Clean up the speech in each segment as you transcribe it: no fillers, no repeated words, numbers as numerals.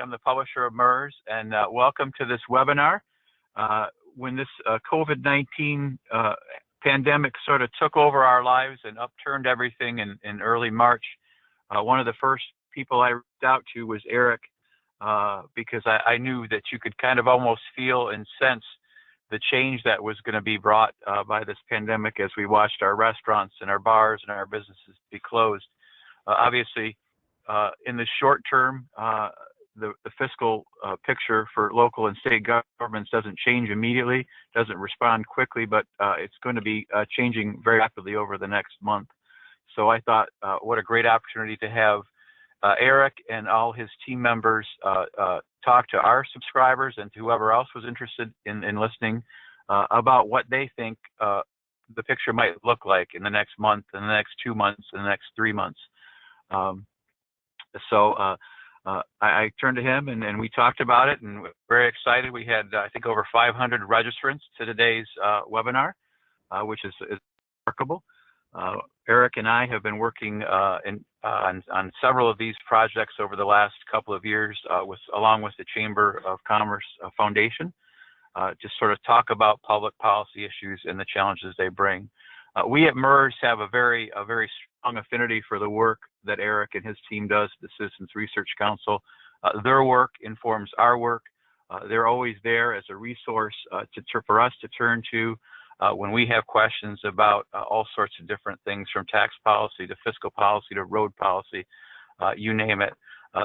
I'm the publisher of MIRS, and welcome to this webinar. When this COVID-19 pandemic sort of took over our lives and upturned everything in early March, one of the first people I reached out to was Eric, because I knew that you could kind of almost feel and sense the change that was going to be brought by this pandemic as we watched our restaurants and our bars and our businesses be closed. Obviously, in the short term, the fiscal picture for local and state governments doesn't change immediately, doesn't respond quickly, but it's going to be changing very rapidly over the next month. So I thought, what a great opportunity to have Eric and all his team members talk to our subscribers and to whoever else was interested in listening about what they think the picture might look like in the next month, in the next 2 months, in the next 3 months. I turned to him and we talked about it, and we're very excited. We had, I think, over 500 registrants to today's webinar, which is remarkable. Eric and I have been working on several of these projects over the last couple of years, along with the Chamber of Commerce Foundation, to sort of talk about public policy issues and the challenges they bring. We at MIRS have a very strong affinity for the work that Eric and his team does, the Citizens Research Council. Their work informs our work. They're always there as a resource for us to turn to when we have questions about all sorts of different things, from tax policy to fiscal policy to road policy, you name it.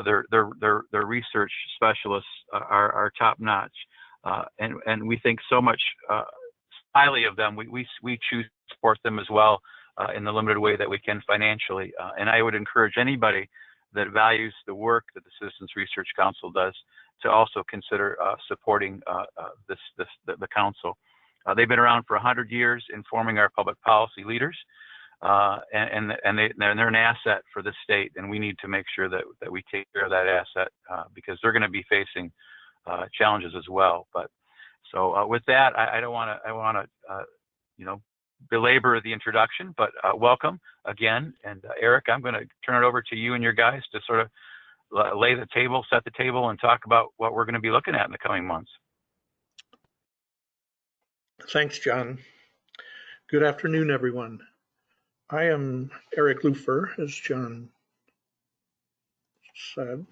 Their research specialists are top notch, and we think so much highly of them. We choose to support them as well in the limited way that we can financially. And I would encourage anybody that values the work that the Citizens Research Council does to also consider supporting the council. They've been around for 100 years, informing our public policy leaders, and they're an asset for the state, and we need to make sure that we take care of that asset because they're going to be facing challenges as well. But so with that, I don't want to belabor the introduction, but welcome again. And Eric, I'm going to turn it over to you and your guys to sort of set the table, and talk about what we're going to be looking at in the coming months. Thanks, John. Good afternoon, everyone. I am Eric Lufer, as John said,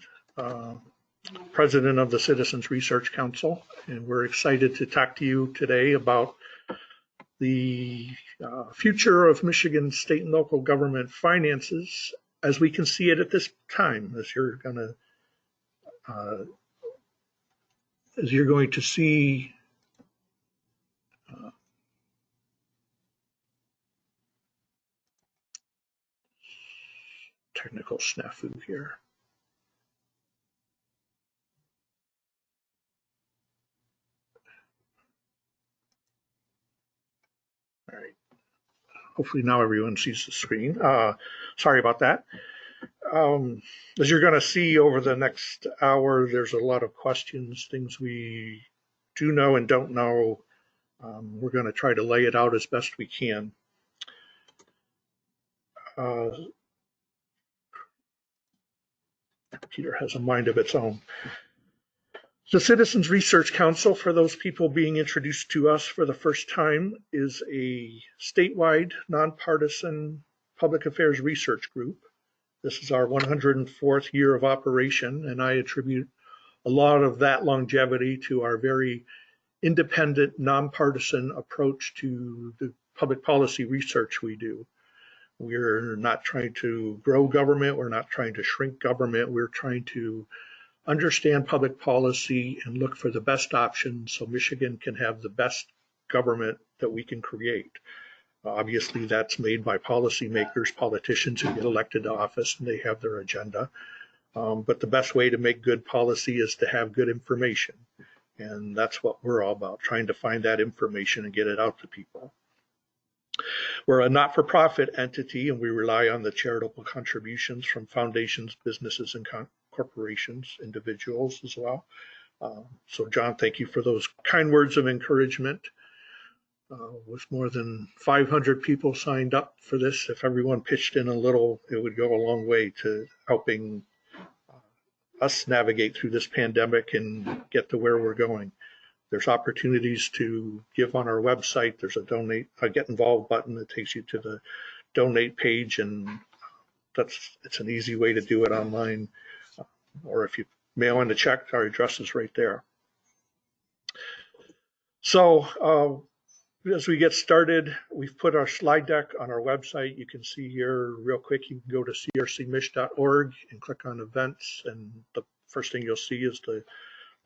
president of the Citizens Research Council, and we're excited to talk to you today about the future of Michigan state and local government finances as we can see it at this time. As you're going to see technical snafu here. All right. Hopefully now everyone sees the screen. Sorry about that. As you're going to see over the next hour, there's a lot of questions, things we do know and don't know. We're going to try to lay it out as best we can. Computer has a mind of its own. The Citizens Research Council, for those people being introduced to us for the first time, is a statewide, nonpartisan public affairs research group. This is our 104th year of operation, and I attribute a lot of that longevity to our very independent, nonpartisan approach to the public policy research we do. We're not trying to grow government. We're not trying to shrink government. We're trying to understand public policy and look for the best options so Michigan can have the best government that we can create. Obviously, that's made by policymakers, politicians who get elected to office, and they have their agenda. But the best way to make good policy is to have good information. And that's what we're all about, trying to find that information and get it out to people. We're a not-for-profit entity, and we rely on the charitable contributions from foundations, businesses, and corporations, individuals as well. So John, thank you for those kind words of encouragement. With more than 500 people signed up for this, if everyone pitched in a little, it would go a long way to helping us navigate through this pandemic and get to where we're going. There's opportunities to give on our website. There's a get involved button that takes you to the donate page, and it's an easy way to do it online. Or if you mail in a check, our address is right there. So as we get started, we've put our slide deck on our website. You can see here real quick, you can go to crcmich.org and click on events, and the first thing you'll see is the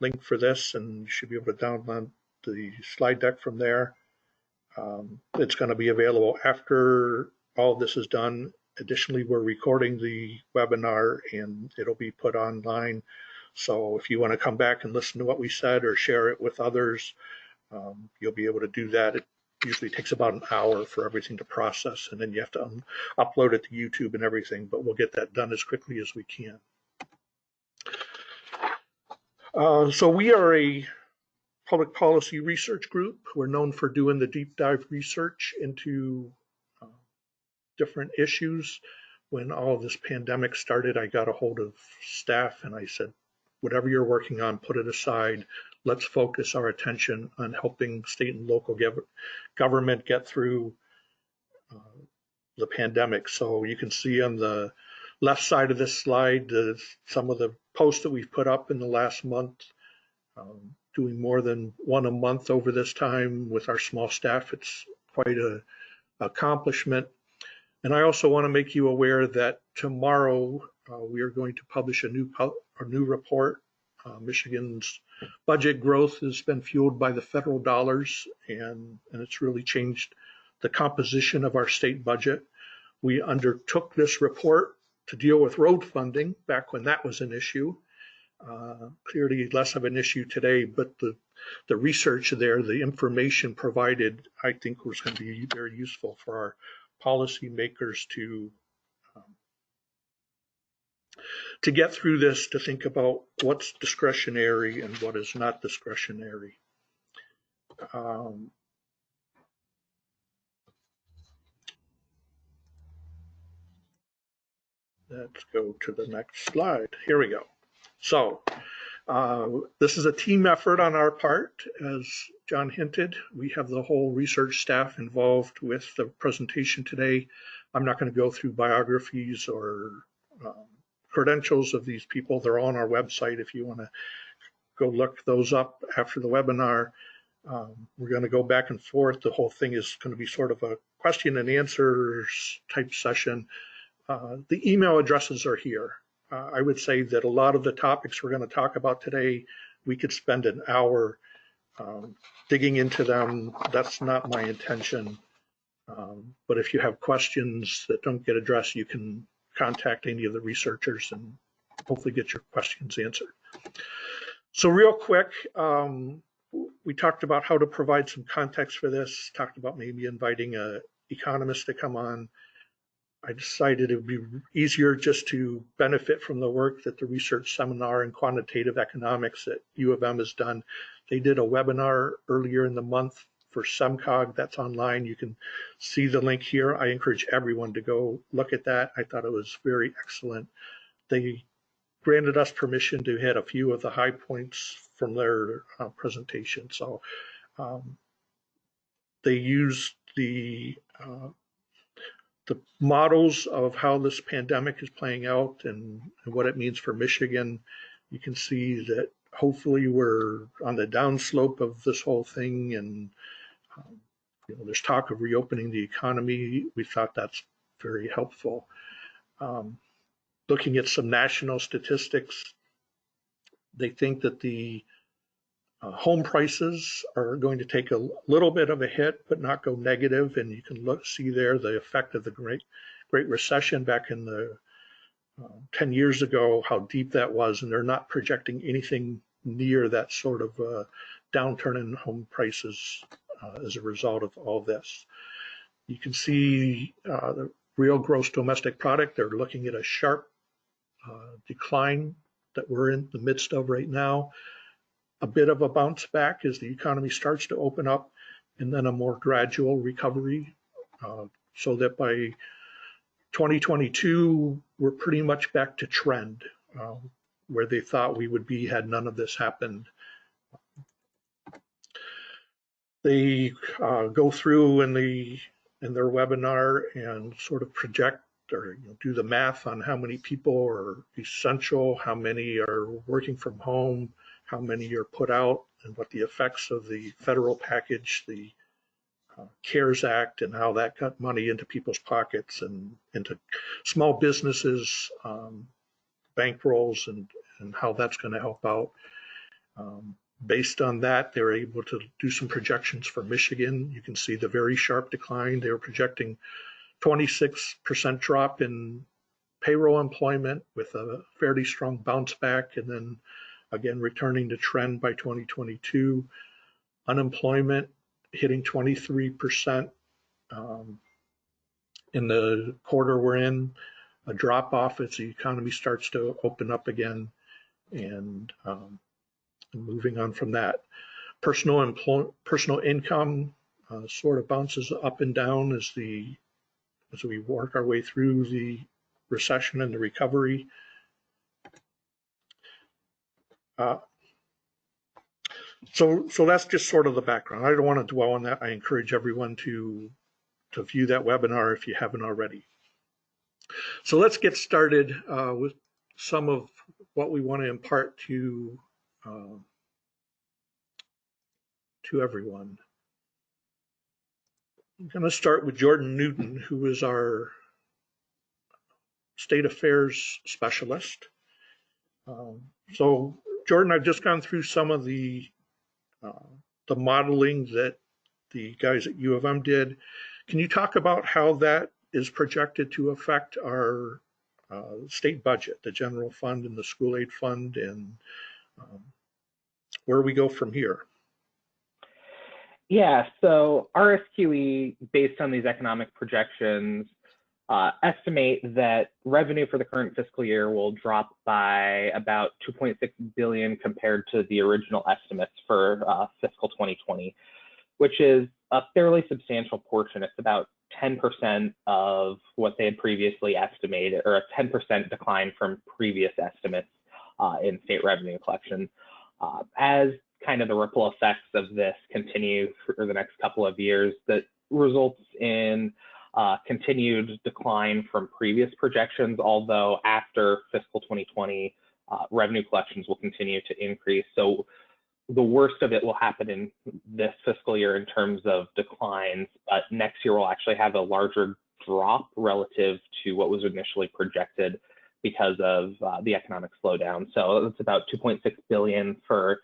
link for this, and you should be able to download the slide deck from there. It's going to be available after all this is done. Additionally, we're recording the webinar and it'll be put online. So if you want to come back and listen to what we said or share it with others, you'll be able to do that. It usually takes about an hour for everything to process, and then you have to upload it to YouTube and everything, but we'll get that done as quickly as we can. So we are a public policy research group. We're known for doing the deep dive research into different issues. When all of this pandemic started, I got a hold of staff and I said, whatever you're working on, put it aside. Let's focus our attention on helping state and local government get through the pandemic. So you can see on the left side of this slide some of the posts that we've put up in the last month, doing more than one a month over this time with our small staff. It's quite an accomplishment. And I also want to make you aware that tomorrow we are going to publish a new report. Michigan's budget growth has been fueled by the federal dollars, and it's really changed the composition of our state budget. We undertook this report to deal with road funding back when that was an issue. Clearly less of an issue today, but the research there, the information provided, I think was going to be very useful for our policymakers to get through this, to think about what's discretionary and what is not discretionary. Let's go to the next slide. Here we go. So this is a team effort on our part. As John hinted, we have the whole research staff involved with the presentation today. I'm not going to go through biographies or credentials of these people. They're on our website if you want to go look those up after the webinar. We're going to go back and forth. The whole thing is going to be sort of a question and answers type session. The email addresses are here. I would say that a lot of the topics we're going to talk about today, we could spend an hour digging into them. That's not my intention. But if you have questions that don't get addressed, you can contact any of the researchers and hopefully get your questions answered. So real quick, we talked about how to provide some context for this, talked about maybe inviting an economist to come on. I decided it would be easier just to benefit from the work that the Research Seminar in Quantitative Economics at U of M has done. They did a webinar earlier in the month for SEMCOG. That's online. You can see the link here. I encourage everyone to go look at that. I thought it was very excellent. They granted us permission to hit a few of the high points from their presentation. So they used the models of how this pandemic is playing out and what it means for Michigan. You can see that hopefully we're on the downslope of this whole thing, and there's talk of reopening the economy. We thought that's very helpful. Looking at some national statistics, they think that the home prices are going to take a little bit of a hit, but not go negative. And you can see there the effect of the Great Recession back in the 10 years ago, how deep that was. And they're not projecting anything near that sort of downturn in home prices as a result of all this. You can see the real gross domestic product. They're looking at a sharp decline that we're in the midst of right now. A bit of a bounce back as the economy starts to open up, and then a more gradual recovery, so that by 2022, we're pretty much back to trend. where they thought we would be had none of this happened. They go through in their webinar and sort of project or do the math on how many people are essential, how many are working from home, how many are put out, and what the effects of the federal package, the CARES Act, and how that got money into people's pockets and into small businesses, bankrolls, and how that's going to help out. Based on that, they're able to do some projections for Michigan. You can see the very sharp decline. They were projecting 26% drop in payroll employment with a fairly strong bounce back, and then again returning to trend by 2022. Unemployment hitting 23% in the quarter we're in, a drop off as the economy starts to open up again, and moving on from that. Personal income sort of bounces up and down as we work our way through the recession and the recovery. So that's just sort of the background. I don't want to dwell on that. I encourage everyone to view that webinar if you haven't already. So let's get started with some of what we want to impart to everyone. I'm going to start with Jordan Newton, who is our state affairs specialist. So Jordan, I've just gone through some of the modeling that the guys at U of M did. Can you talk about how that is projected to affect our state budget, the general fund and the school aid fund, and where we go from here? Yeah, so RSQE, based on these economic projections, estimate that revenue for the current fiscal year will drop by about $2.6 billion compared to the original estimates for fiscal 2020, which is a fairly substantial portion. It's about 10% of what they had previously estimated, or a 10% decline from previous estimates in state revenue collection. As kind of the ripple effects of this continue for the next couple of years, that results in continued decline from previous projections, although after fiscal 2020, revenue collections will continue to increase. So the worst of it will happen in this fiscal year in terms of declines, but next year we'll actually have a larger drop relative to what was initially projected because of the economic slowdown. So it's about $2.6 billion for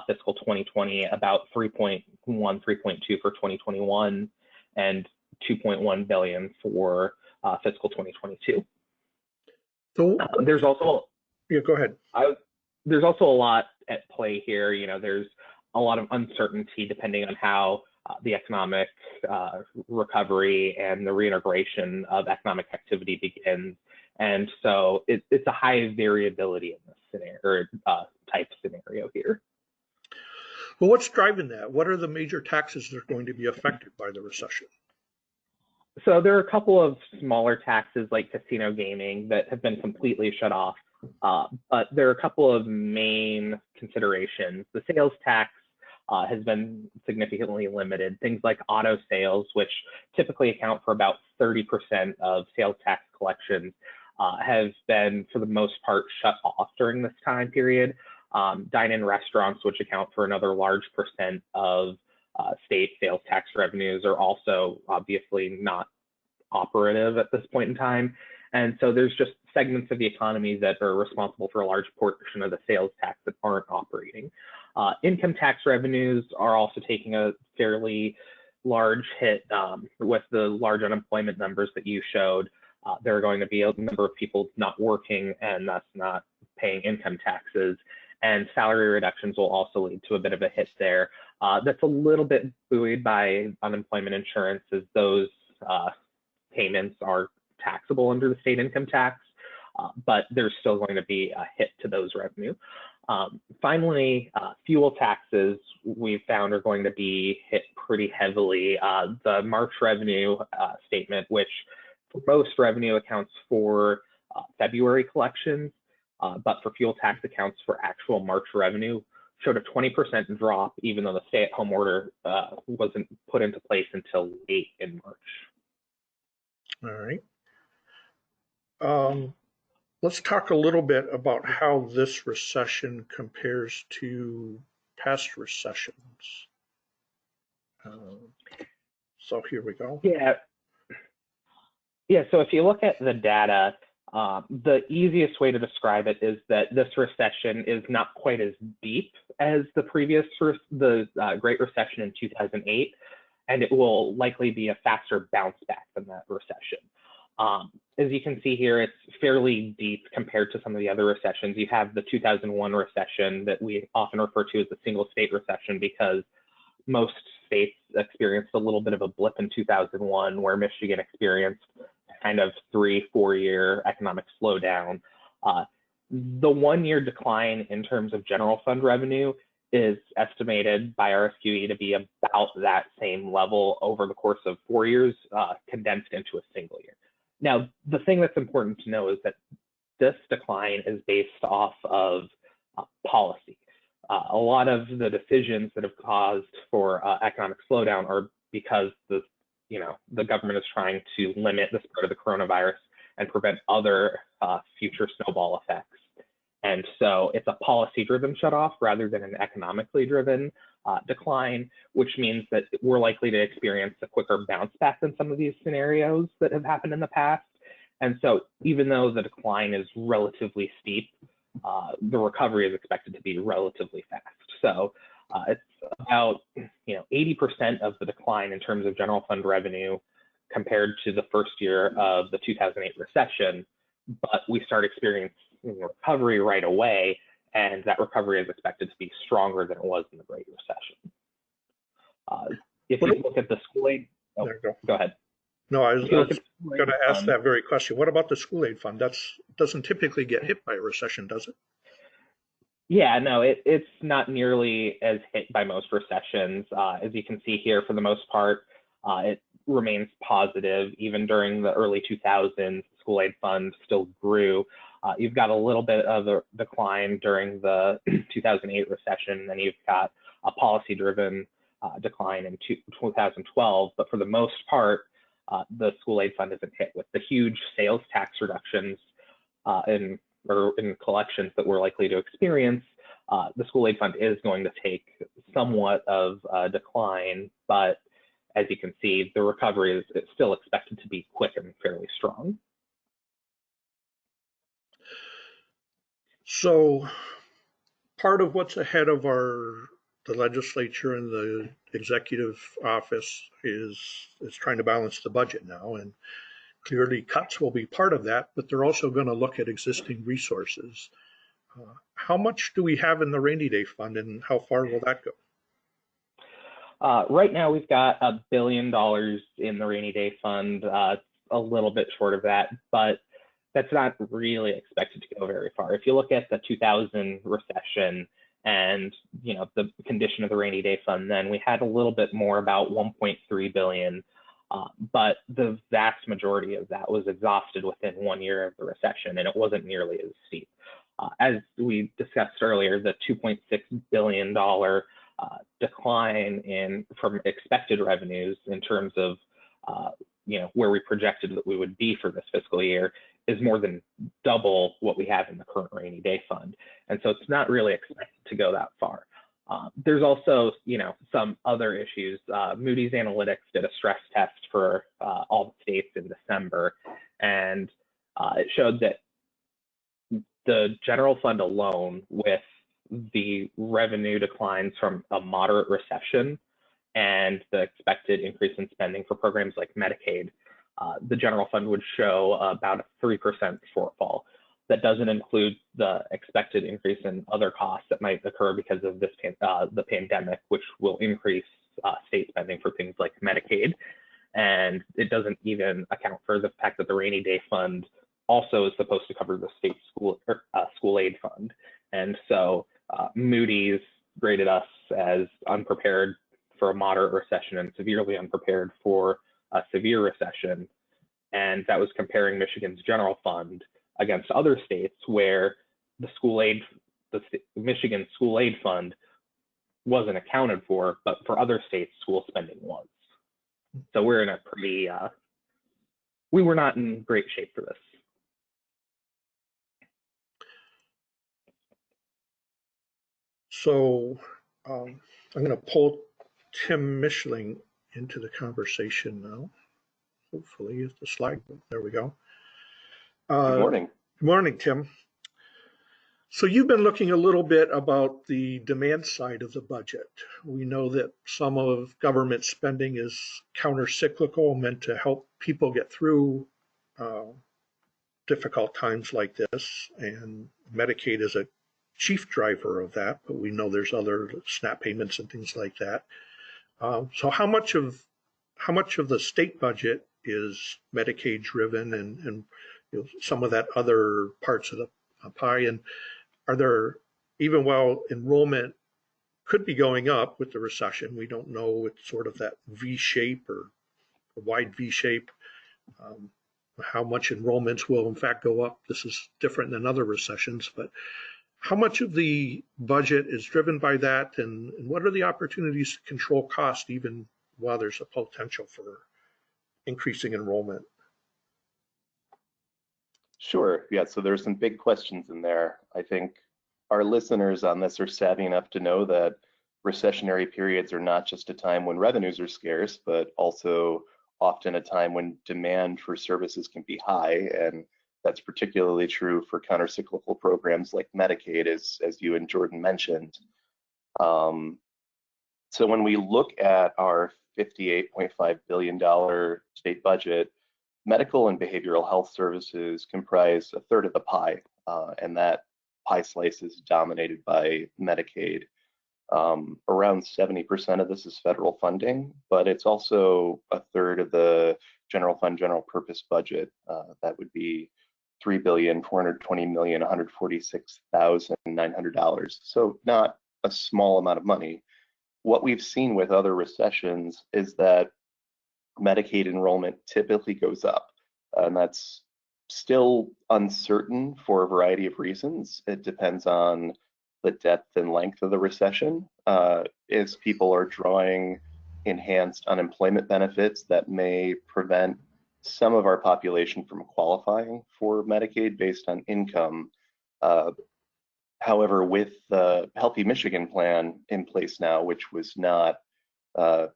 fiscal 2020, about 3.1, 3.2 for 2021, and $2.1 billion for fiscal 2022. So there's also go ahead. There's also a lot at play here. There's a lot of uncertainty depending on how the economic recovery and the reintegration of economic activity begins, and so it's a high variability in this scenario or type scenario here. Well, what's driving that? What are the major taxes that are going to be affected by the recession? So there are a couple of smaller taxes like casino gaming that have been completely shut off, but there are a couple of main considerations. The sales tax has been significantly limited. Things like auto sales, which typically account for about 30% of sales tax collections, have been, for the most part, shut off during this time period. Dine-in restaurants, which account for another large percent of state sales tax revenues, are also obviously not operative at this point in time. And so there's just segments of the economy that are responsible for a large portion of the sales tax that aren't operating. Income tax revenues are also taking a fairly large hit with the large unemployment numbers that you showed. There are going to be a number of people not working and thus not paying income taxes. And salary reductions will also lead to a bit of a hit there. That's a little bit buoyed by unemployment insurance, as those payments are taxable under the state income tax, but there's still going to be a hit to those revenue. Finally, fuel taxes we've found are going to be hit pretty heavily. The March revenue statement, which for most revenue accounts for February collections, but for fuel tax accounts for actual March revenue showed a 20% drop, even though the stay-at-home order wasn't put into place until late in March. All right. Let's talk a little bit about how this recession compares to past recessions. So here we go. Yeah, so if you look at the data, the easiest way to describe it is that this recession is not quite as deep as the previous, the Great Recession in 2008, and it will likely be a faster bounce back than that recession. As you can see here, it's fairly deep compared to some of the other recessions. You have the 2001 recession that we often refer to as the single state recession because most states experienced a little bit of a blip in 2001, where Michigan experienced kind of 3-4 year economic slowdown. The 1 year decline in terms of general fund revenue is estimated by RSQE to be about that same level over the course of 4 years, condensed into a single year. Now, the thing that's important to know is that this decline is based off of policy. A lot of the decisions that have caused for economic slowdown are because the government is trying to limit the spread of the coronavirus and prevent other future snowball effects. And so it's a policy-driven shutoff rather than an economically driven decline, which means that we're likely to experience a quicker bounce back than some of these scenarios that have happened in the past. And so even though the decline is relatively steep, the recovery is expected to be relatively fast. So it's about 80% of the decline in terms of general fund revenue compared to the first year of the 2008 recession, but we start experiencing recovery right away, and that recovery is expected to be stronger than it was in the Great Recession. If you look at the school aid, go ahead. No, I was going to ask that very question. What about the school aid fund? That doesn't typically get hit by a recession, does it? Yeah, no, it's not nearly as hit by most recessions. As you can see here, for the most part, it remains positive. Even during the early 2000s, the school aid fund still grew. You've got a little bit of a decline during the 2008 recession, and then you've got a policy-driven decline in 2012. But for the most part, the school aid fund isn't hit with the huge sales tax reductions in collections that we're likely to experience. The school aid fund is going to take somewhat of a decline, but as you can see, the recovery is still expected to be quick and fairly strong. So part of what's ahead of the legislature and the executive office is trying to balance the budget now, and clearly cuts will be part of that, but they're also going to look at existing resources. How much do we have in the rainy day fund, and how far will that go? Right now, we've got $1 billion in the rainy day fund. It's a little bit short of that, but that's not really expected to go very far. If you look at the 2000 recession and the condition of the rainy day fund, then we had a little bit more, about 1.3 billion. But the vast majority of that was exhausted within 1 year of the recession, and it wasn't nearly as steep. As we discussed earlier, the $2.6 billion decline from expected revenues in terms of where we projected that we would be for this fiscal year is more than double what we have in the current rainy day fund. And so it's not really expected to go that far. There's also, some other issues. Moody's Analytics did a stress test for all the states in December, and it showed that the general fund alone, with the revenue declines from a moderate recession and the expected increase in spending for programs like Medicaid, the general fund would show about a 3% shortfall. That doesn't include the expected increase in other costs that might occur because of this the pandemic, which will increase state spending for things like Medicaid. And it doesn't even account for the fact that the rainy day fund also is supposed to cover the state school aid fund. And so Moody's graded us as unprepared for a moderate recession and severely unprepared for a severe recession. And that was comparing Michigan's general fund against other states where the school aid, the Michigan School Aid Fund wasn't accounted for, but for other states, school spending was. So we're in a pretty, we were not in great shape for this. So I'm going to pull Tim Mischling into the conversation now. Hopefully, if the slide, there we go. Good morning. Good morning, Tim. So you've been looking a little bit about the demand side of the budget. We know that some of government spending is counter-cyclical, meant to help people get through difficult times like this, and Medicaid is a chief driver of that, but we know there's other SNAP payments and things like that. So how much of the state budget is Medicaid driven, and you know, some of that other parts of the pie? And are there, even while enrollment could be going up with the recession, we don't know, it's sort of that V shape or a wide V shape, how much enrollments will in fact go up. This is different than other recessions, but how much of the budget is driven by that, and what are the opportunities to control cost even while there's a potential for increasing enrollment? Sure. Yeah, so there's some big questions in there. I think our listeners on this are savvy enough to know that recessionary periods are not just a time when revenues are scarce, but also often a time when demand for services can be high. And that's particularly true for countercyclical programs like Medicaid, as you and Jordan mentioned. So when we look at our $58.5 billion state budget, medical and behavioral health services comprise a third of the pie, and that pie slice is dominated by Medicaid. Around 70% of this is federal funding, but it's also a third of the general fund general purpose budget. That would be $3,420,146,900. So not a small amount of money. What we've seen with other recessions is that Medicaid enrollment typically goes up, and that's still uncertain for a variety of reasons. It depends on the depth and length of the recession. As people are drawing enhanced unemployment benefits that may prevent some of our population from qualifying for Medicaid based on income. However, with the Healthy Michigan plan in place now, which was not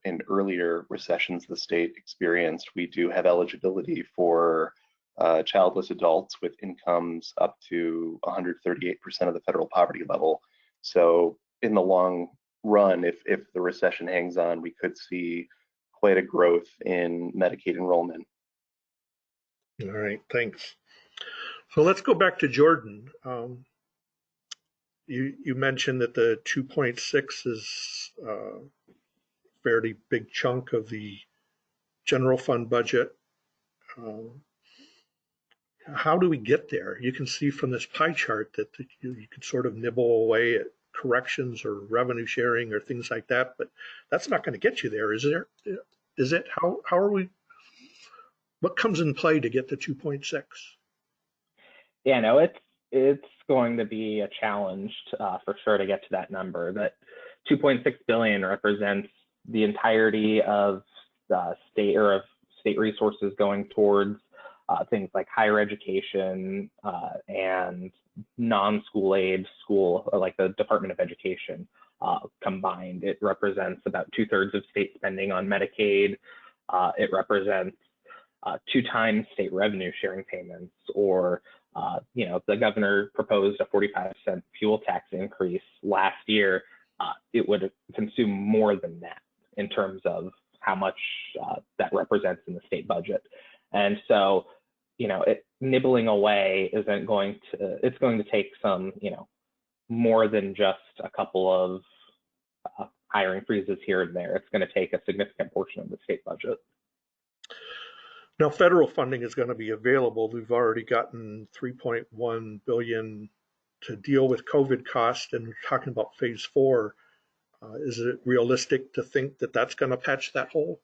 in earlier recessions the state experienced, we do have eligibility for childless adults with incomes up to 138% of the federal poverty level. So in the long run, if the recession hangs on, we could see quite a growth in Medicaid enrollment. All right, thanks. So let's go back to Jordan. You mentioned that the 2.6 is a fairly big chunk of the general fund budget. How do we get there? You can see from this pie chart that you can sort of nibble away at corrections or revenue sharing or things like that, but that's not going to get you there, is there? Is it? How are we? What comes in play to get to 2.6? Yeah, no, it's going to be a challenge for sure to get to that number. That 2.6 billion represents the entirety of state resources going towards things like higher education and non-school aid school, or like the Department of Education combined. It represents about 2/3 of state spending on Medicaid. It represents 2 times state revenue sharing payments, or you know, the governor proposed a 45-cent fuel tax increase last year. It would consume more than that in terms of how much that represents in the state budget. And so, you know, nibbling away isn't going to, it's going to take some, you know, more than just a couple of hiring freezes here and there. It's going to take a significant portion of the state budget. Now, federal funding is going to be available. We've already gotten $3.1 billion to deal with COVID costs, and we're talking about phase 4. Is it realistic to think that that's going to patch that hole?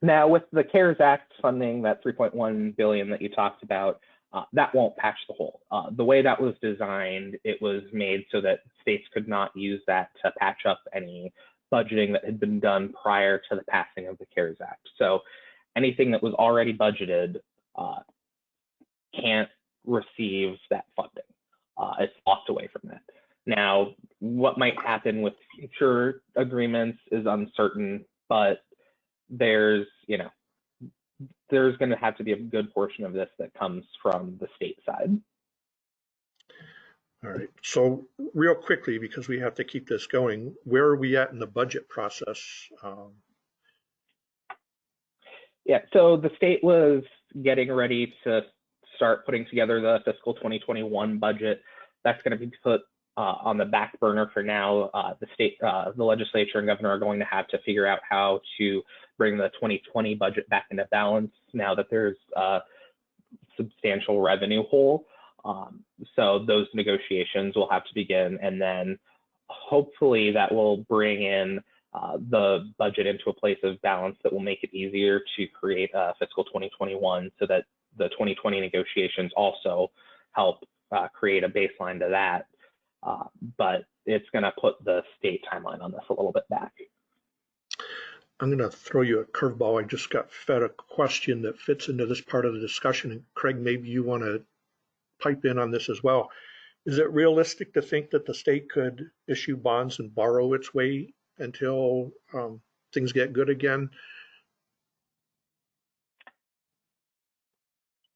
Now, with the CARES Act funding, that $3.1 billion that you talked about, that won't patch the hole. The way that was designed, it was made so that states could not use that to patch up any budgeting that had been done prior to the passing of the CARES Act. So anything that was already budgeted can't receive that funding. It's locked away from that. Now, what might happen with future agreements is uncertain, but there's going to have to be a good portion of this that comes from the state side. All right. So real quickly, because we have to keep this going, where are we at in the budget process? Yeah, so the state was getting ready to start putting together the fiscal 2021 budget. That's going to be put on the back burner for now. The legislature and governor are going to have to figure out how to bring the 2020 budget back into balance now that there's a substantial revenue hole. So those negotiations will have to begin, and then hopefully that will bring in the budget into a place of balance that will make it easier to create a fiscal 2021 so that the 2020 negotiations also help create a baseline to that. But it's going to put the state timeline on this a little bit back. I'm going to throw you a curveball. I just got fed a question that fits into this part of the discussion. And Craig, maybe you want to pipe in on this as well. Is it realistic to think that the state could issue bonds and borrow its way until things get good again?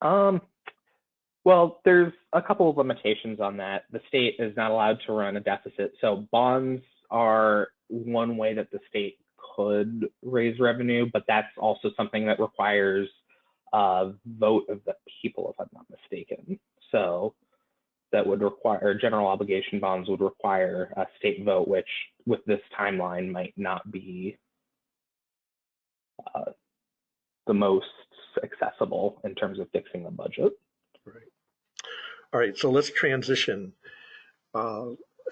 Well, there's a couple of limitations on that. The state is not allowed to run a deficit. So bonds are one way that the state could raise revenue, but that's also something that requires a vote of the people, if I'm not mistaken. So that would require, general obligation bonds would require a state vote, which with this timeline might not be the most accessible in terms of fixing the budget. Right. All right, so let's transition.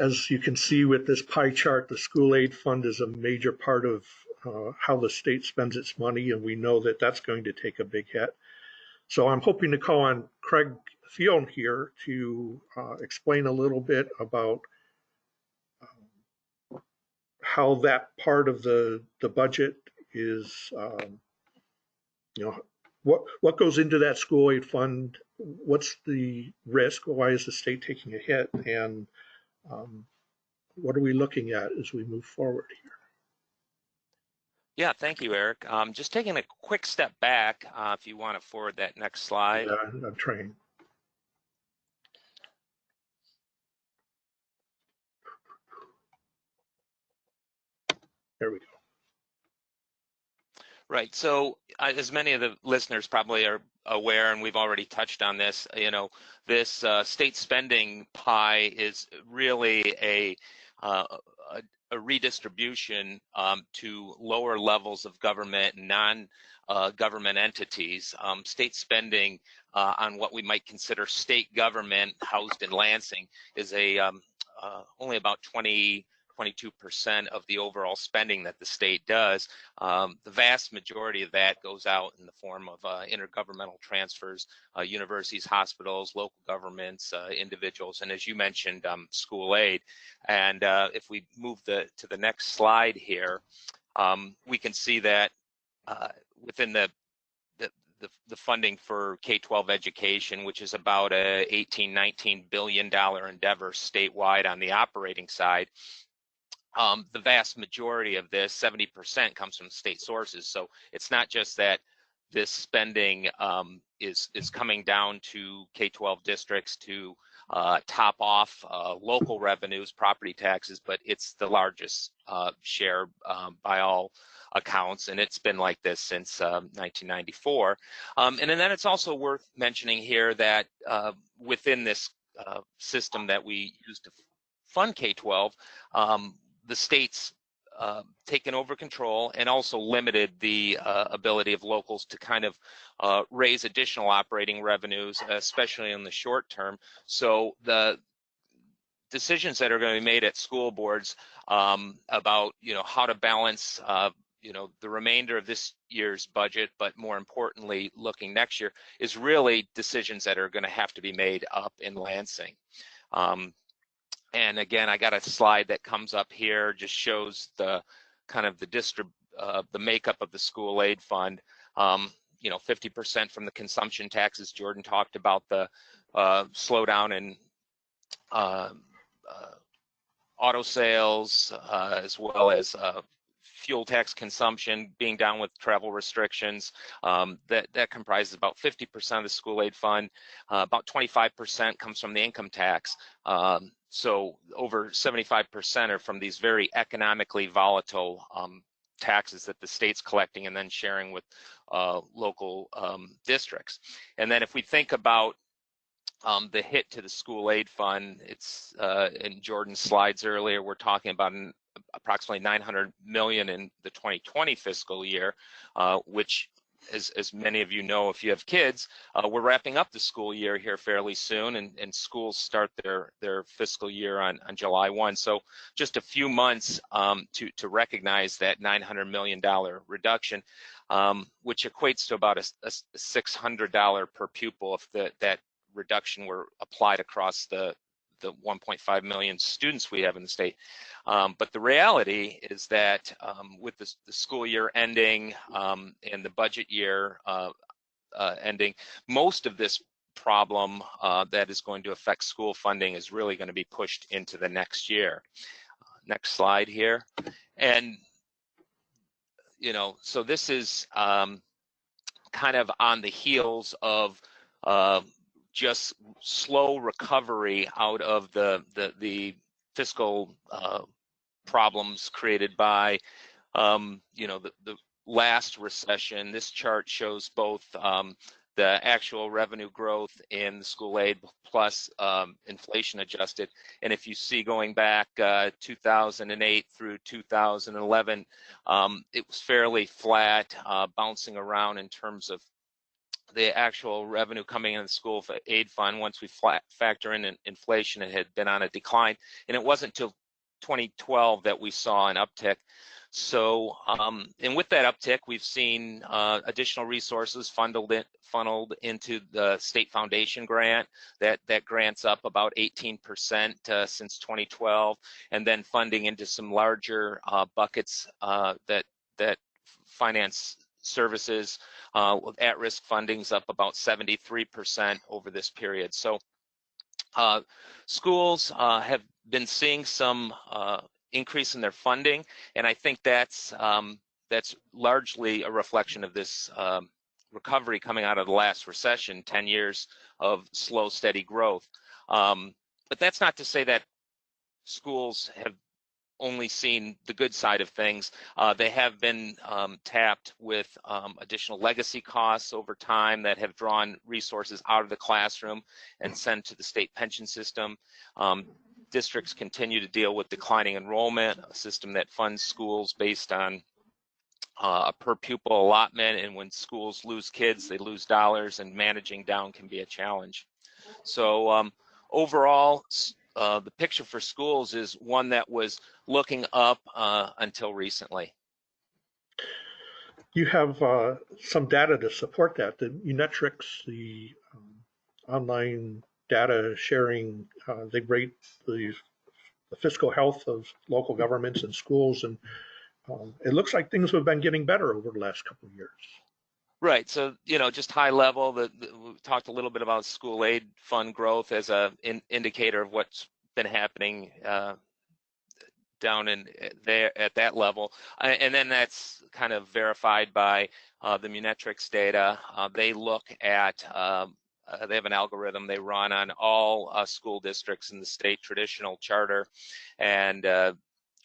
As you can see with this pie chart, the school aid fund is a major part of how the state spends its money, and we know that that's going to take a big hit. So I'm hoping to call on Craig Thion here to explain a little bit about how that part of the budget is, what goes into that school aid fund, what's the risk, why is the state taking a hit, and what are we looking at as we move forward here? Yeah, thank you, Eric. Just taking a quick step back, if you want to forward that next slide. Yeah, I'm trying. There we go. Right. So as many of the listeners probably are aware, and we've already touched on this, this state spending pie is really a redistribution to lower levels of government, non-government entities. State spending on what we might consider state government housed in Lansing is only about 22% of the overall spending that the state does. The vast majority of that goes out in the form of intergovernmental transfers, universities, hospitals, local governments, individuals, and as you mentioned, school aid. And if we move to the next slide here, we can see that within the funding for K-12 education, which is about a $18-19 billion endeavor statewide on the operating side, the vast majority of this, 70%, comes from state sources. So it's not just that this spending is coming down to K-12 districts to top off local revenues, property taxes, but it's the largest share by all accounts, and it's been like this since 1994. And then it's also worth mentioning here that within this system that we use to fund K-12, the state's taken over control and also limited the ability of locals to kind of raise additional operating revenues, especially in the short term. So the decisions that are going to be made at school boards about how to balance the remainder of this year's budget, but more importantly, looking next year, is really decisions that are going to have to be made up in Lansing. And again, I got a slide that comes up here, just shows the kind of the makeup of the school aid fund. 50% from the consumption taxes. Jordan talked about the slowdown in auto sales, as well as fuel tax consumption being down with travel restrictions. That comprises about 50% of the school aid fund. About 25% comes from the income tax. So over 75% are from these very economically volatile taxes that the state's collecting and then sharing with local districts. And then if we think about the hit to the school aid fund, it's in Jordan's slides earlier, we're talking about approximately $900 million in the 2020 fiscal year, which, as many of you know, if you have kids, we're wrapping up the school year here fairly soon, and schools start their fiscal year on July 1. So just a few months to recognize that $900 million reduction, which equates to about a $600 per pupil if that reduction were applied across the 1.5 million students we have in the state. But the reality is that with the school year ending and the budget year ending, most of this problem that is going to affect school funding is really going to be pushed into the next year. Next slide here. And, so this is kind of on the heels of just slow recovery out of the fiscal problems created by the last recession. This chart shows both the actual revenue growth in the school aid plus inflation adjusted. And if you see going back 2008 through 2011, it was fairly flat, bouncing around in terms of the actual revenue coming in the school aid fund. Once we factor in inflation, it had been on a decline, and it wasn't until 2012 that we saw an uptick. So, and with that uptick, we've seen additional resources funneled into the state foundation grant. That grant's up about 18% since 2012, and then funding into some larger buckets that finance services. At-risk funding's up about 73% over this period. So schools have been seeing some increase in their funding, and I think that's largely a reflection of this recovery coming out of the last recession, 10 years of slow, steady growth. But that's not to say that schools have only seen the good side of things. They have been tapped with additional legacy costs over time that have drawn resources out of the classroom and sent to the state pension system. Districts continue to deal with declining enrollment, a system that funds schools based on a per pupil allotment, and when schools lose kids, they lose dollars, and managing down can be a challenge. So overall, the picture for schools is one that was looking up until recently. You have some data to support that. The Unitrix, the online data sharing, they rate the fiscal health of local governments and schools, and it looks like things have been getting better over the last couple of years. Right. So, just high level, we talked a little bit about school aid fund growth as an indicator of what's been happening down in there at that level, and then that's kind of verified by the Unitrix data. They look at they have an algorithm they run on all school districts in the state traditional charter, and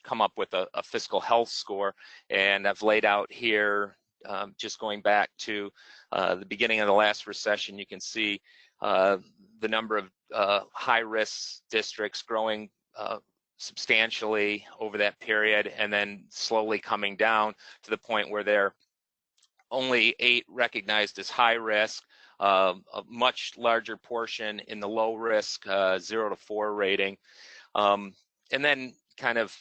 come up with a fiscal health score. And I've laid out here, just going back to the beginning of the last recession, you can see the number of high-risk districts growing substantially over that period, and then slowly coming down to the point where there are only 8 recognized as high risk, a much larger portion in the low risk 0 to 4 rating. And then kind of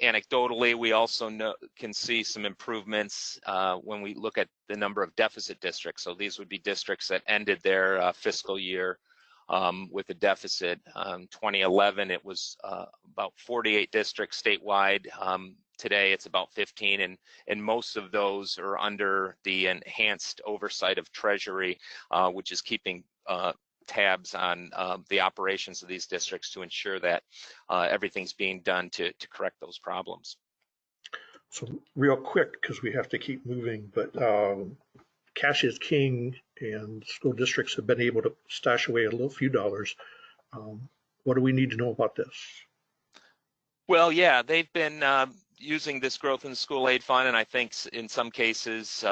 anecdotally, we also can see some improvements when we look at the number of deficit districts. So these would be districts that ended their fiscal year with a deficit. 2011, it was about 48 districts statewide. Today, it's about 15, and most of those are under the enhanced oversight of Treasury, which is keeping tabs on the operations of these districts to ensure that everything's being done to correct those problems. So real quick, because we have to keep moving, but cash is king, and school districts have been able to stash away a little few dollars. What do we need to know about this? Well, yeah, they've been using this growth in the school aid fund, and I think in some cases,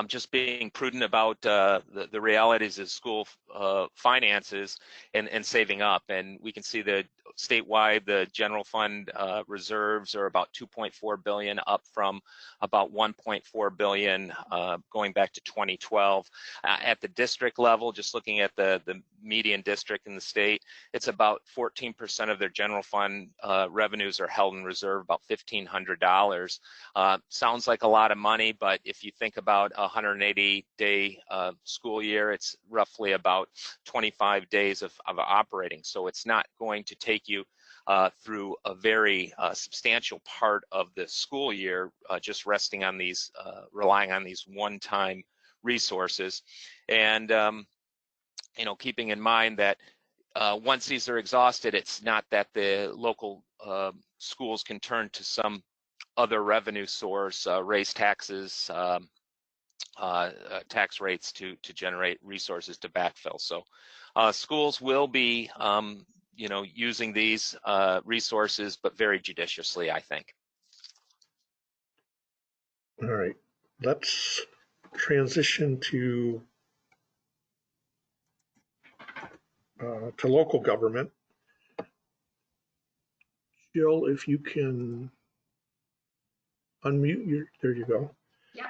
just being prudent about the realities of school finances and saving up. And we can see that statewide, the general fund reserves are about $2.4 billion, up from about $1.4 billion going back to 2012. At the district level, just looking at the median district in the state, it's about 14% of their general fund revenues are held in reserve, about $1,500. Sounds like a lot of money, but if you think about a 180-day school year, it's roughly about 25 days of operating. So it's not going to take you through a very substantial part of the school year, just resting on these, relying on these one-time resources. And you know, keeping in mind that once these are exhausted, it's not that the local schools can turn to some other revenue source, raise taxes, tax rates to generate resources to backfill. So schools will be, you know, using these resources, but very judiciously, I think. All right, let's transition to local government. Jill, if you can unmute your, there you go. Yeah.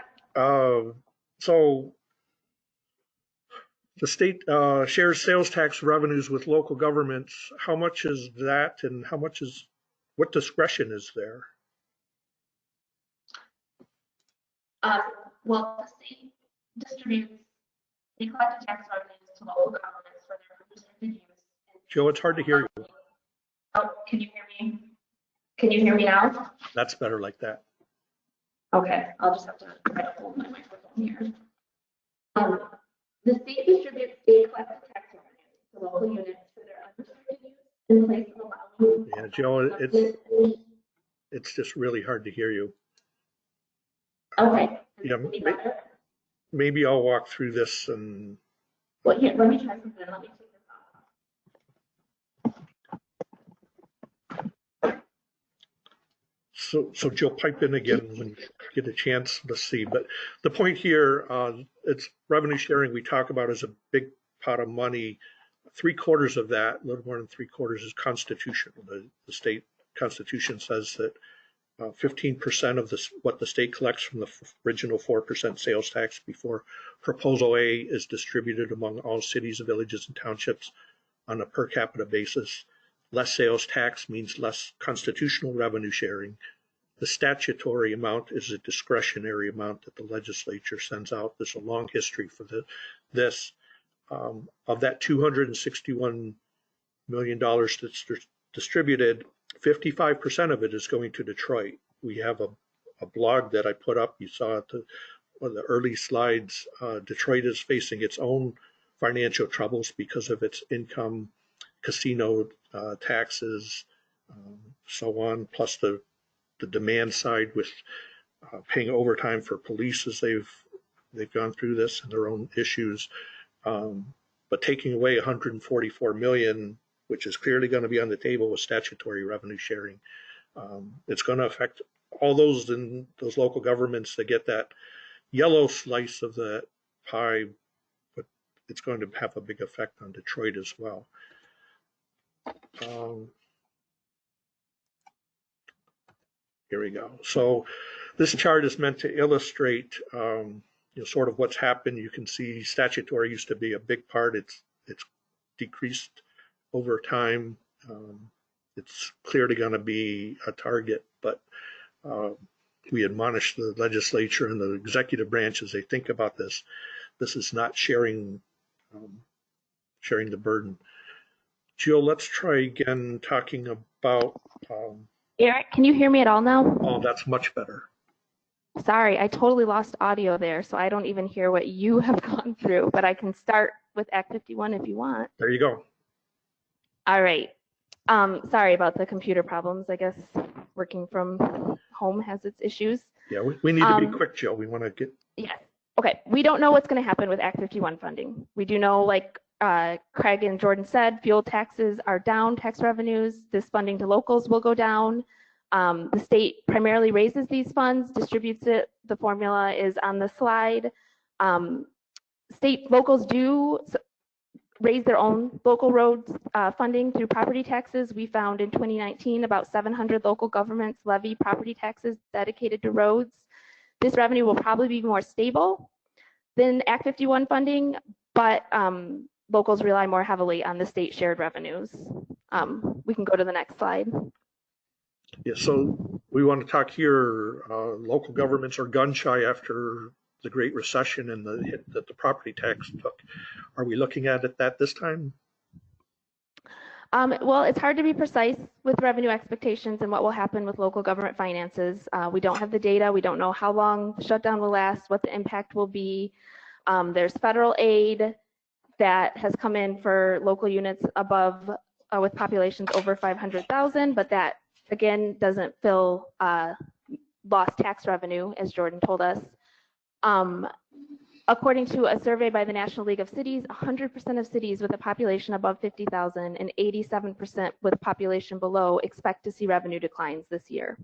So the state shares sales tax revenues with local governments. How much is that, and how much is, what discretion is there? Well, the state distributes the collected tax revenues to local governments for their unrestricted use. Jill, it's hard to hear you. Oh, can you hear me? Can you hear me now? That's better like that. Okay, I'll just have to try to hold my microphone here. The state distributes state collected tax revenues to local units for their unrestricted use in place of allowing. Yeah, Jill, it's just really hard to hear you. Okay. Yeah, maybe I'll walk through this and. Well, here, let me try something. Let me take this off. So Jill, pipe in again when you get a chance to see. But the point here, it's revenue sharing we talk about as a big pot of money. 3/4 of that, a little more than 3/4, is constitutional. The state constitution says that 15% of what the state collects from the original 4% sales tax before Proposal A is distributed among all cities, villages, and townships on a per capita basis. Less sales tax means less constitutional revenue sharing. The statutory amount is a discretionary amount that the legislature sends out. There's a long history for this. Of that $261 million that's distributed, 55% of it is going to Detroit. We have a blog that I put up. You saw it, one of the early slides. Detroit is facing its own financial troubles because of its income, casino taxes, so on, plus the demand side with paying overtime for police as they've gone through this and their own issues. But taking away $144 million, which is clearly going to be on the table with statutory revenue sharing, it's going to affect all those in those local governments that get that yellow slice of the pie, but it's going to have a big effect on Detroit as well. Here we go. So this chart is meant to illustrate sort of what's happened. You can see statutory used to be a big part. It's decreased over time. it's clearly going to be a target, but we admonish the legislature and the executive branch as they think about this. This is not sharing the burden. Jill, let's try again talking about. Eric, can you hear me at all now? Oh, that's much better. Sorry, I totally lost audio there, so I don't even hear what you have gone through, but I can start with Act 51 if you want. There you go. All right. Sorry about the computer problems. I guess working from home has its issues. Yeah, we need to be quick, Jill. We want to get. Yes. Okay. We don't know what's going to happen with Act 51 funding. We do know, like Craig and Jordan said, fuel taxes are down, tax revenues. This funding to locals will go down. The state primarily raises these funds, distributes it. The formula is on the slide. Locals do raise their own local roads funding through property taxes. We found in 2019 about 700 local governments levy property taxes dedicated to roads. This revenue will probably be more stable than Act 51 funding, but locals rely more heavily on the state shared revenues. We can go to the next slide. Yeah, so we want to talk here, local governments are gun shy after the Great Recession and the hit that the property tax took. Are we looking at it that this time? Well, it's hard to be precise with revenue expectations and what will happen with local government finances. We don't have the data. We don't know how long the shutdown will last, what the impact will be. There's federal aid that has come in for local units above with populations over 500,000, but that again doesn't fill lost tax revenue, as Jordan told us. According to a survey by the National League of Cities, 100% of cities with a population above 50,000 and 87% with a population below expect to see revenue declines this year.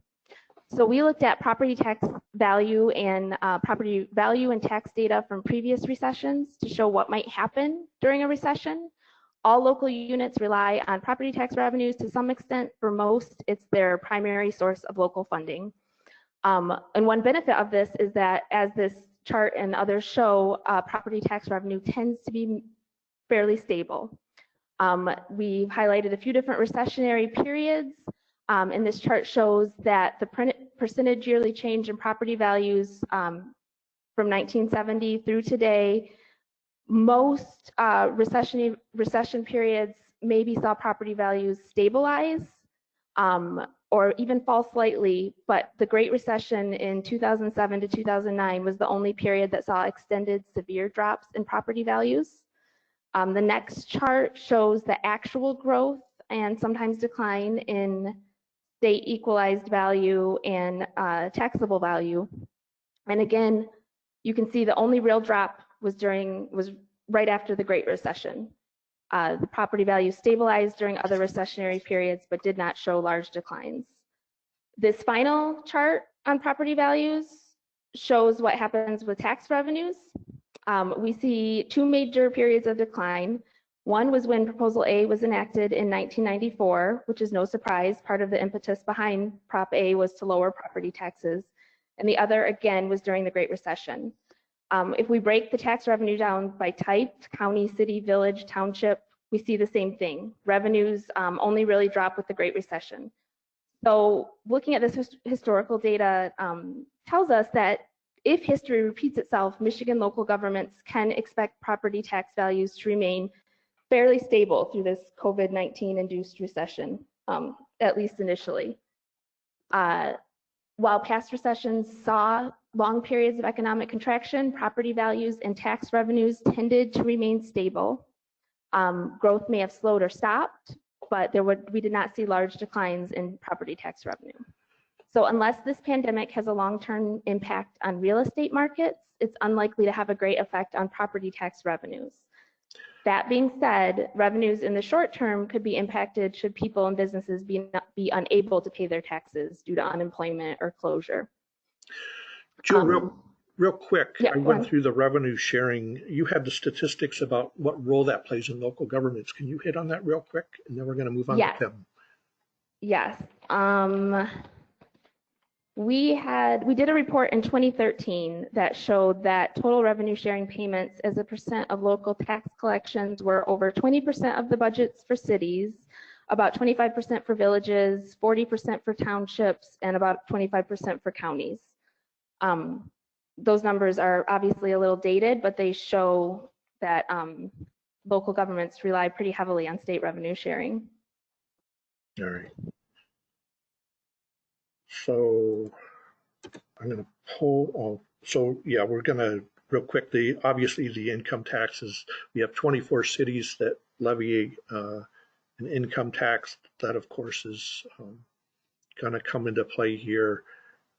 So we looked at property tax value and tax data from previous recessions to show what might happen during a recession. All local units rely on property tax revenues to some extent. For most, it's their primary source of local funding. And one benefit of this is that, as this chart and others show, property tax revenue tends to be fairly stable. We've highlighted a few different recessionary periods, and this chart shows that the percentage yearly change in property values from 1970 through today. Most recession periods maybe saw property values stabilize or even fall slightly, but the Great Recession in 2007 to 2009 was the only period that saw extended severe drops in property values. The next chart shows the actual growth and sometimes decline in state equalized value and taxable value. And again, you can see the only real drop was right after the Great Recession. The property value stabilized during other recessionary periods, but did not show large declines. This final chart on property values shows what happens with tax revenues. We see two major periods of decline. One was when Proposal A was enacted in 1994, which is no surprise. Part of the impetus behind Prop A was to lower property taxes. And the other, again, was during the Great Recession. If we break the tax revenue down by type, county, city, village, township, we see the same thing. Revenues only really drop with the Great Recession. So looking at this historical data tells us that if history repeats itself, Michigan local governments can expect property tax values to remain fairly stable through this COVID-19 induced recession, at least initially. While past recessions saw long periods of economic contraction, property values and tax revenues tended to remain stable. Growth may have slowed or stopped, but we did not see large declines in property tax revenue. So unless this pandemic has a long-term impact on real estate markets, it's unlikely to have a great effect on property tax revenues. That being said, revenues in the short term could be impacted should people and businesses be unable to pay their taxes due to unemployment or closure. Jill, real quick, yeah, I went through the revenue sharing. You had the statistics about what role that plays in local governments. Can you hit on that real quick? And then we're going to move on to Tim. Yes. We did a report in 2013 that showed that total revenue sharing payments as a percent of local tax collections were over 20% of the budgets for cities, about 25% for villages, 40% for townships, and about 25% for counties. Those numbers are obviously a little dated, but they show that local governments rely pretty heavily on state revenue sharing. All right. So I'm going to pull, so yeah, we're going to real quickly, obviously the income taxes, we have 24 cities that levy an income tax. That of course is going to come into play here.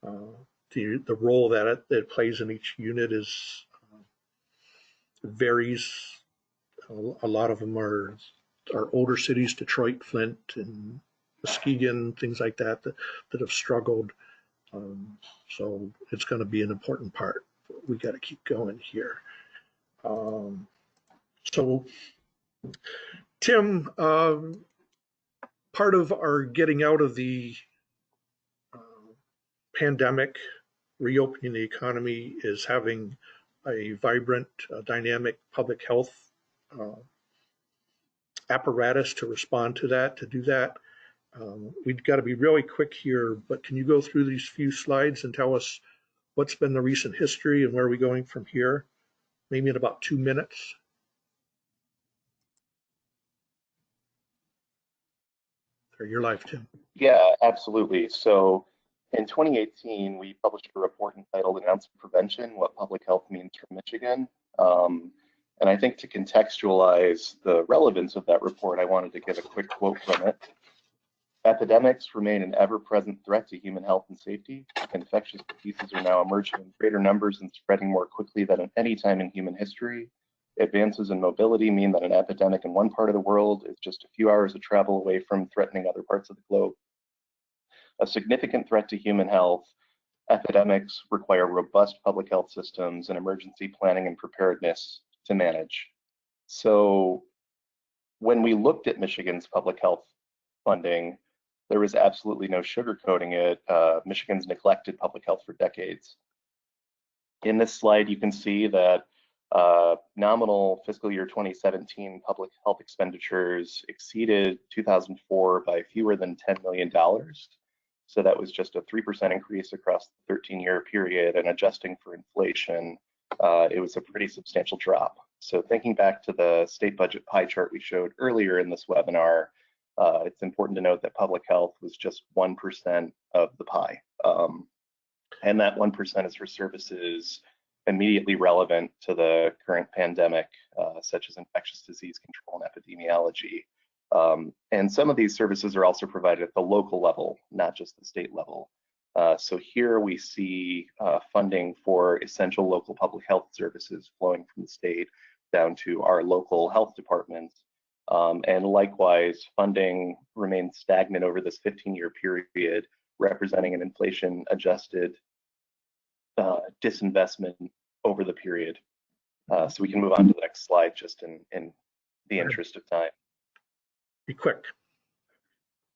The role that it plays in each unit is varies. A lot of them are older cities, Detroit, Flint, and Muskegon, things like that have struggled. So it's going to be an important part. We got to keep going here. So Tim, part of our getting out of the pandemic, reopening the economy, is having a vibrant, dynamic public health apparatus to respond to that, to do that. We've got to be really quick here, but can you go through these few slides and tell us what's been the recent history and where are we going from here? Maybe in about 2 minutes. Or your life, Tim. Yeah, absolutely. So in 2018, we published a report entitled Announced Prevention, What Public Health Means for Michigan. And I think to contextualize the relevance of that report, I wanted to give a quick quote from it. Epidemics remain an ever-present threat to human health and safety. Infectious diseases are now emerging in greater numbers and spreading more quickly than at any time in human history. Advances in mobility mean that an epidemic in one part of the world is just a few hours of travel away from threatening other parts of the globe. A significant threat to human health, epidemics require robust public health systems and emergency planning and preparedness to manage. So when we looked at Michigan's public health funding, there was absolutely no sugarcoating it. Michigan's neglected public health for decades. In this slide, you can see that nominal fiscal year 2017 public health expenditures exceeded 2004 by fewer than $10 million. So that was just a 3% increase across the 13-year period, and adjusting for inflation, it was a pretty substantial drop. So thinking back to the state budget pie chart we showed earlier in this webinar, it's important to note that public health was just 1% of the pie. And that 1% is for services immediately relevant to the current pandemic, such as infectious disease control and epidemiology. And some of these services are also provided at the local level, not just the state level. So here we see funding for essential local public health services flowing from the state down to our local health departments. And likewise, funding remains stagnant over this 15-year period, representing an inflation-adjusted disinvestment over the period. So we can move on to the next slide just in the interest of time. Be quick.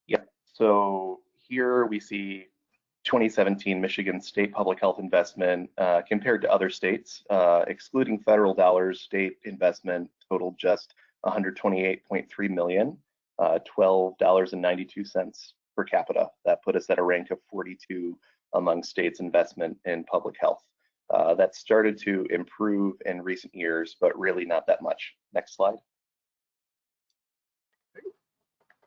Yeah, so here we see 2017 Michigan state public health investment compared to other states. Excluding federal dollars, state investment totaled just $128.3 million, $12.92 per capita. That put us at a rank of 42 among states' investment in public health. That started to improve in recent years, but really not that much. Next slide.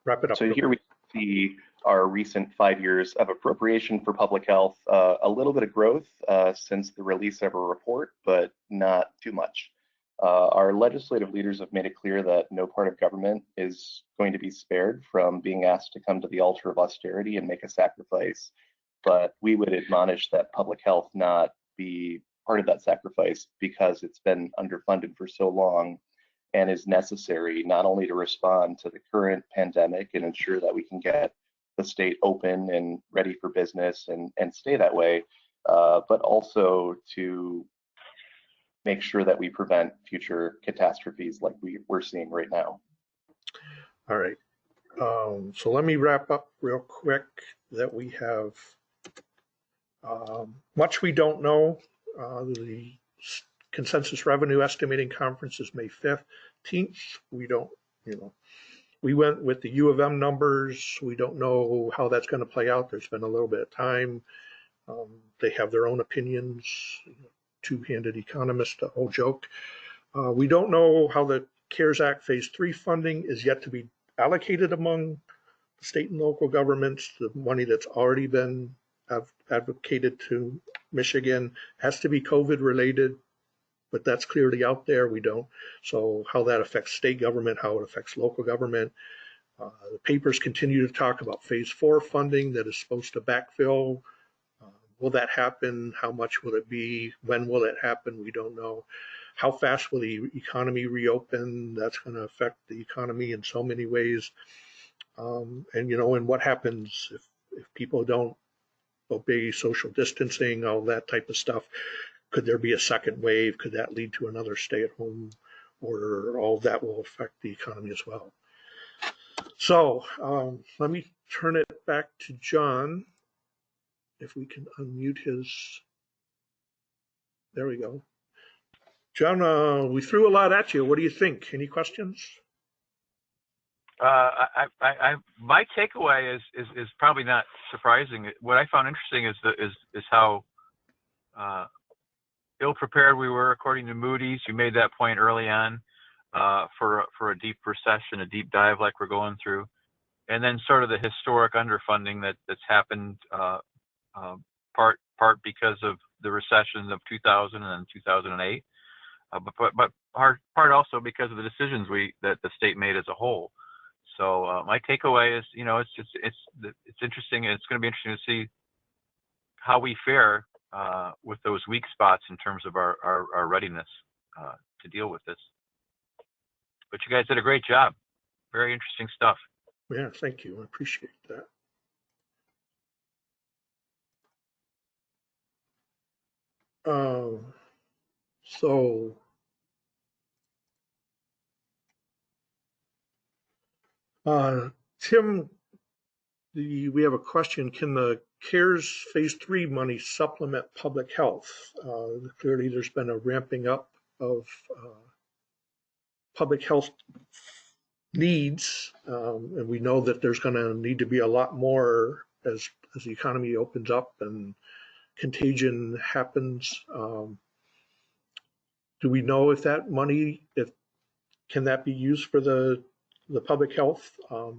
Wrap it up. So here we see our recent 5 years of appropriation for public health. A little bit of growth since the release of our report, but not too much. Our legislative leaders have made it clear that no part of government is going to be spared from being asked to come to the altar of austerity and make a sacrifice. But we would admonish that public health not be part of that sacrifice because it's been underfunded for so long and is necessary not only to respond to the current pandemic and ensure that we can get the state open and ready for business and stay that way, but also to make sure that we prevent future catastrophes like we're seeing right now. All right. So let me wrap up real quick that we have much we don't know. The Consensus Revenue Estimating Conference is May 15th. We we went with the U of M numbers. We don't know how that's going to play out. There's been a little bit of time. They have their own opinions. Two-handed economist, the whole joke. We don't know how the CARES Act Phase 3 funding is yet to be allocated among state and local governments. The money that's already been advocated to Michigan has to be COVID related, but that's clearly out there. We don't. So how that affects state government, how it affects local government. The papers continue to talk about Phase 4 funding that is supposed to backfill. Will that happen? How much will it be? When will it happen? We don't know. How fast will the economy reopen? That's going to affect the economy in so many ways. And what happens if people don't obey social distancing, all that type of stuff? Could there be a second wave? Could that lead to another stay-at-home order? All of that will affect the economy as well. So let me turn it back to John. If we can unmute his, there we go. John, we threw a lot at you. What do you think? Any questions? My takeaway is probably not surprising. What I found interesting is how ill prepared we were, according to Moody's. You made that point early on for a deep recession, a deep dive like we're going through, and then sort of the historic underfunding that's happened. Part because of the recession of 2000 and 2008, but part also because of the decisions that the state made as a whole. So my takeaway is, it's interesting, and it's going to be interesting to see how we fare with those weak spots in terms of our readiness to deal with this. But you guys did a great job. Very interesting stuff. Yeah, thank you. I appreciate that. So Tim, we have a question. Can the CARES Phase 3 money supplement public health? Clearly, there's been a ramping up of public health needs, and we know that there's going to need to be a lot more as the economy opens up and contagion happens. Do we know if that money, can that be used for the public health? There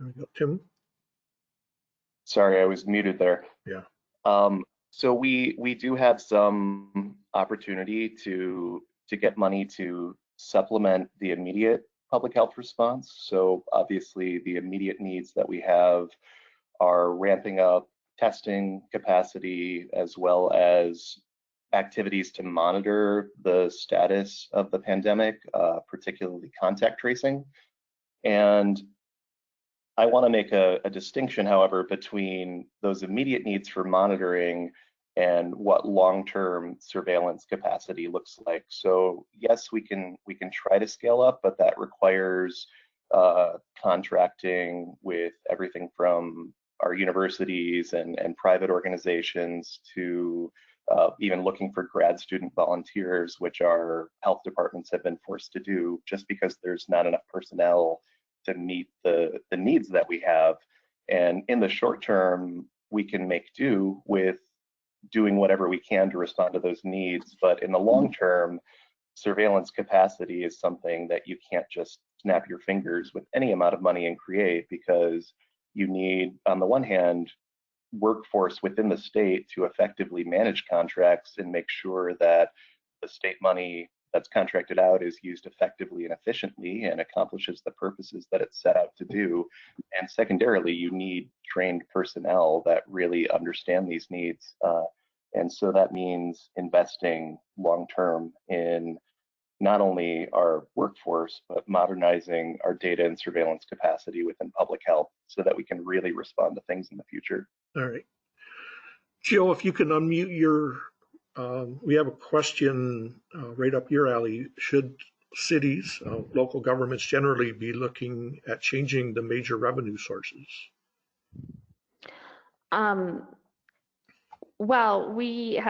we go, Tim. Sorry, I was muted there. Yeah. So we do have some opportunity to get money to supplement the immediate public health response. So obviously the immediate needs that we have are ramping up testing capacity as well as activities to monitor the status of the pandemic, particularly contact tracing. And I want to make a distinction, however, between those immediate needs for monitoring and what long-term surveillance capacity looks like. So yes, we can try to scale up, but that requires contracting with everything from our universities and private organizations to even looking for grad student volunteers, which our health departments have been forced to do just because there's not enough personnel to meet the needs that we have. And in the short term, we can make do with doing whatever we can to respond to those needs. But in the long term, surveillance capacity is something that you can't just snap your fingers with any amount of money and create, because you need, on the one hand, workforce within the state to effectively manage contracts and make sure that the state money that's contracted out is used effectively and efficiently and accomplishes the purposes that it's set out to do. And secondarily, you need trained personnel that really understand these needs. And so that means investing long-term in not only our workforce, but modernizing our data and surveillance capacity within public health so that we can really respond to things in the future. All right. Jill, if you can unmute your, we have a question right up your alley. Should cities, local governments generally be looking at changing the major revenue sources? Well, we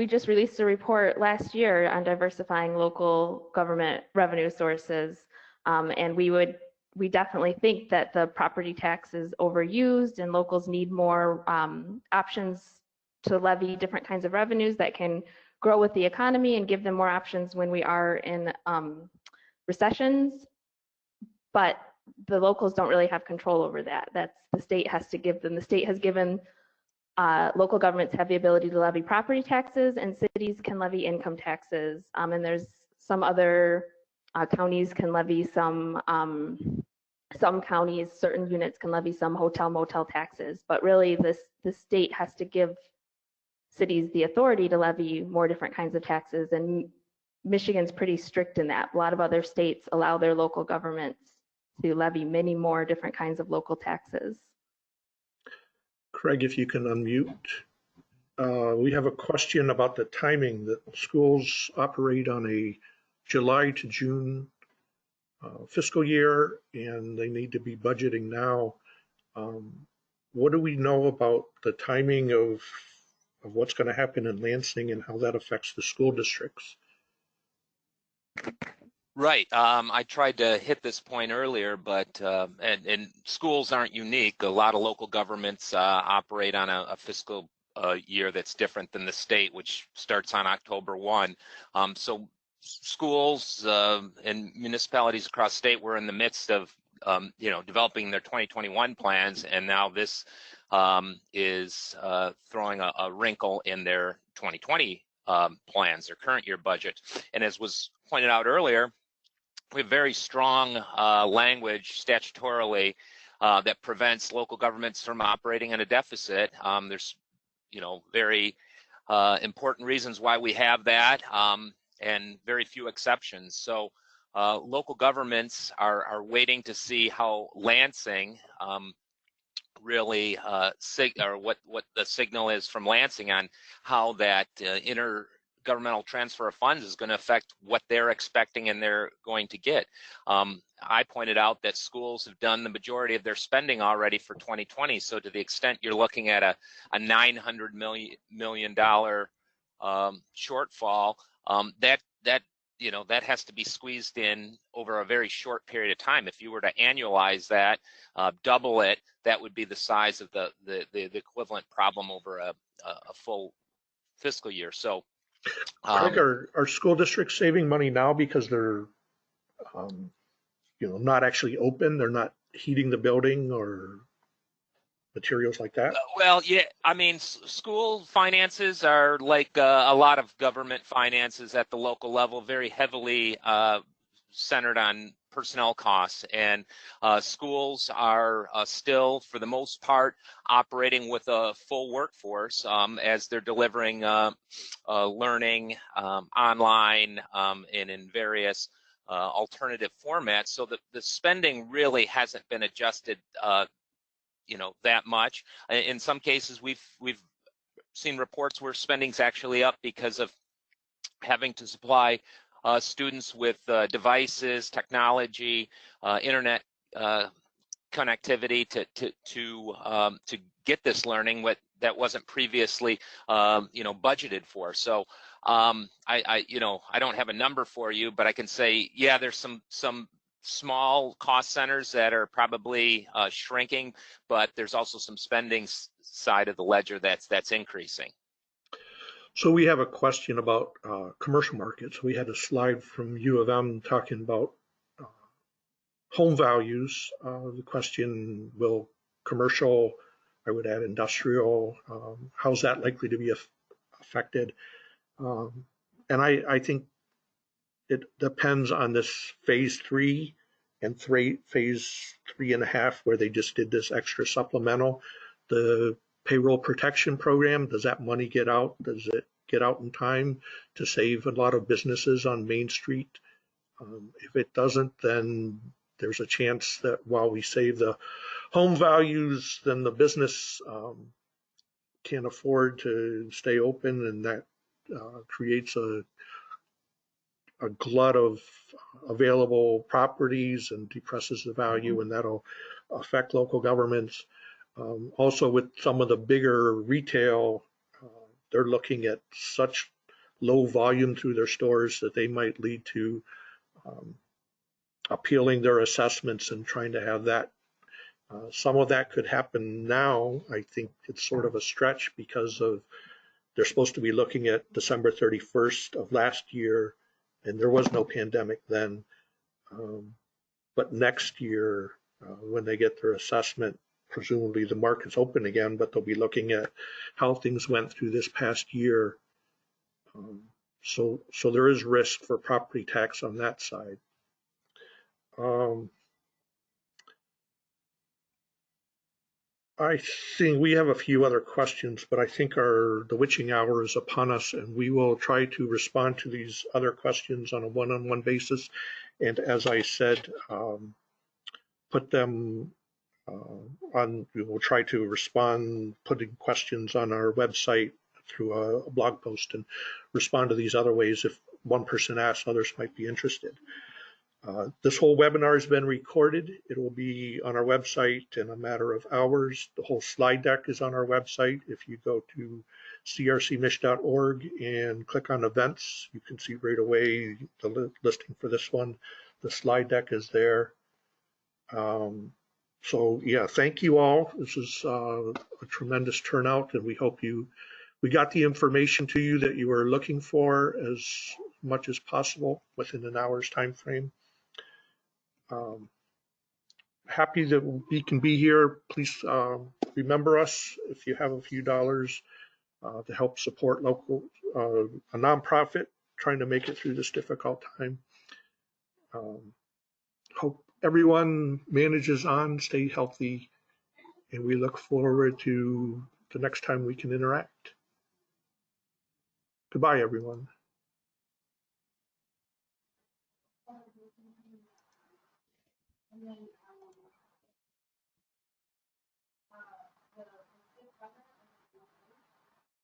just released a report last year on diversifying local government revenue sources. And we definitely think that the property tax is overused and locals need more options to levy different kinds of revenues that can grow with the economy and give them more options when we are in recessions. But the locals don't really have control over that. That's the state has to give them. The state has given local governments have the ability to levy property taxes, and cities can levy income taxes. And there's some other counties can levy some counties, certain units can levy some hotel motel taxes. But really, the state has to give cities the authority to levy more different kinds of taxes. And Michigan's pretty strict in that. A lot of other states allow their local governments to levy many more different kinds of local taxes. Craig, if you can unmute. We have a question about the timing that schools operate on a July to June fiscal year, and they need to be budgeting now. What do we know about the timing of what's going to happen in Lansing and how that affects the school districts? Right. I tried to hit this point earlier, but and schools aren't unique. A lot of local governments operate on a fiscal year that's different than the state, which starts on October 1. So schools and municipalities across state were in the midst of developing their 2021 plans, and now this is throwing a wrinkle in their 2020 plans, their current year budget. And as was pointed out earlier, we have very strong language statutorily that prevents local governments from operating in a deficit. There's, very important reasons why we have that, and very few exceptions. So local governments are waiting to see how Lansing really or what the signal is from Lansing on how that intergovernmental transfer of funds is going to affect what they're expecting and they're going to get. I pointed out that schools have done the majority of their spending already for 2020. So to the extent you're looking at a $900 million shortfall, that has to be squeezed in over a very short period of time. If you were to annualize that, double it, that would be the size of the equivalent problem over a full fiscal year. So, Craig, are school districts saving money now because they're, not actually open? They're not heating the building or materials like that? Well, yeah, I mean, school finances are like a lot of government finances at the local level, very heavily centered on personnel costs. And schools are still, for the most part, operating with a full workforce as they're delivering learning online and in various alternative formats. So the spending really hasn't been adjusted that much. In some cases, we've seen reports where spending's actually up because of having to supply students with devices, technology, internet connectivity to get this learning that wasn't previously budgeted for. So I don't have a number for you, but I can say, yeah, there's some small cost centers that are probably shrinking, but there's also some spending side of the ledger that's increasing. So we have a question about commercial markets. We had a slide from U of M talking about home values. The question, will commercial, I would add industrial, how's that likely to be affected? And I think it depends on this phase 3 and phase 3.5, where they just did this extra supplemental. The payroll protection program, does that money get out? Does it get out in time to save a lot of businesses on Main Street? If it doesn't, then there's a chance that while we save the home values, then the business can't afford to stay open, and that creates a glut of available properties and depresses the value, and that'll affect local governments. Also with some of the bigger retail, they're looking at such low volume through their stores that they might lead to appealing their assessments and trying to have that. Some of that could happen now. I think it's sort of a stretch because of they're supposed to be looking at December 31st of last year, and there was no pandemic then. But next year, when they get their assessment, presumably the market's open again, but they'll be looking at how things went through this past year. So there is risk for property tax on that side. I think we have a few other questions, but I think the witching hour is upon us, and we will try to respond to these other questions on a one-on-one basis. And as I said, put them we will try to respond, putting questions on our website through a blog post and respond to these other ways. If one person asks, others might be interested. This whole webinar has been recorded. It will be on our website in a matter of hours. The whole slide deck is on our website. If you go to crcmich.org and click on events, you can see right away the listing for this one. The slide deck is there. So yeah, thank you all. This is a tremendous turnout, and we hope we got the information to you that you were looking for as much as possible within an hour's time frame. Happy that we can be here. Please remember us if you have a few dollars to help support local, a nonprofit trying to make it through this difficult time. Hope everyone manages on, stay healthy, and we look forward to the next time we can interact. Goodbye, everyone.